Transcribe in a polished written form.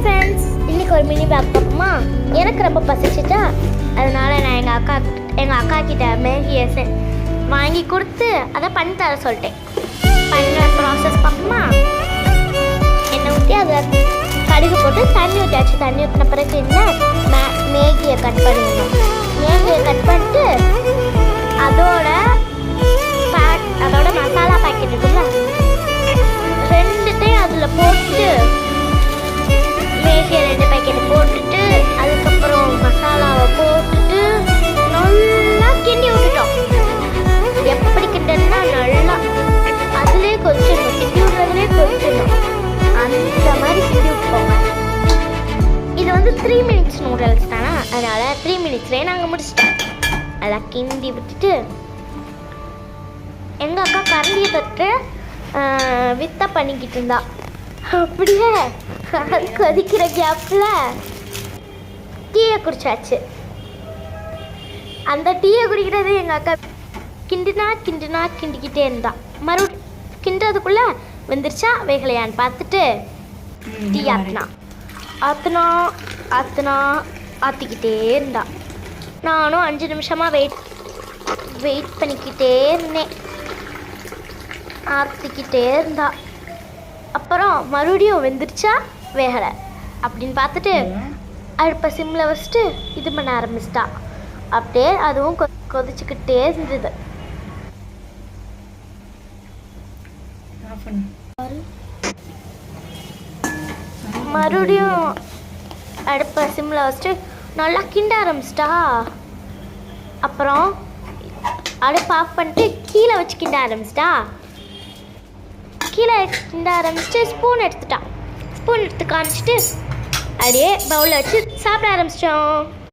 Hi friends, இன்றைக்கி ஒரு mini back பார்ப்போமா. எனக்கு ரொம்ப பசிச்சுட்டா, அதனால் நான் எங்கள் அக்கா கிட்ட மேகியை வாங்கி கொடுத்து அதை பண்ணி தர சொல்லிட்டேன். பண்ணுற ப்ராசஸ் பார்ப்போமா. எண்ணெய் ஊற்றி அதை கடுகு போட்டு தண்ணி ஊற்றியாச்சு. தண்ணி ஊற்றின பிறகு என்ன மேகியை கட் பண்ணிடணும். மேகியை கட் பண்ணிட்டு அதோட மசாலா பேக்கெட் இருக்குல்ல, ரெண்டுத்தையும் அதில் போட்டு மேகியை 2 பேக்கெட் போட்டுட்டு அதுக்கப்புறம் மசாலாவை போட்டுட்டு நல்லா கிண்டி விட்டுட்டோம். எப்படி கிண்டனா நல்லா அதுலேயே கொதிச்சிடணும், கிண்டி விடுறதுலேயே கொதிச்சிடணும். அந்த மாதிரி கிண்டி விட்டுப்போங்க. இது வந்து 3 மினிட்ஸ் நூடுல்ஸ் தானே, அதனால் 3 மினிட்ஸ்லேயே நாங்கள் முடிச்சிட்டோம். நல்லா கிண்டி விட்டுட்டு எங்கள் அக்கா கரண்டியை தொட்டு வித்த பண்ணிக்கிட்டு இருந்தா. அப்படியே கொதிக்கிற கேப்பில் டீயை குடிச்சாச்சு. அந்த டீயை குடிக்கிறது எங்கள் அக்கா கிண்டிக்கிட்டே இருந்தா. மறுபடியும் கிண்டுறதுக்குள்ளே வெந்துருச்சா வேகலையான்னு பார்த்துட்டு டீ ஆற்றிக்கிட்டே இருந்தா. நானும் 5 நிமிஷமாக வெயிட் பண்ணிக்கிட்டே இருந்தேன். ஆற்றிக்கிட்டே இருந்தா. அப்புறம் மறுபடியும் வெந்துருச்சா வேகலை அப்படின்னு பார்த்துட்டு அடுப்பை சிம்மில் வச்சுட்டு இது பண்ண ஆரம்பிச்சிட்டா. அப்படியே அதுவும் கொதிச்சுக்கிட்டே இருந்தது. மறுபடியும் அடுப்பை சிம்மில் வச்சுட்டு நல்லா கிண்ட ஆரம்பிச்சிட்டா. அப்புறம் அடுப்பை ஆஃப் பண்ணிட்டு கீழே வச்சு கிண்ட ஆரம்பிச்சிட்டா. கீழே கிண்ட ஆரம்பிச்சுட்டு ஸ்பூன் எடுத்து காமிச்சிட்டு அப்படியே பவுலில் வச்சு சாப்பிட ஆரம்பிச்சிட்டோம்.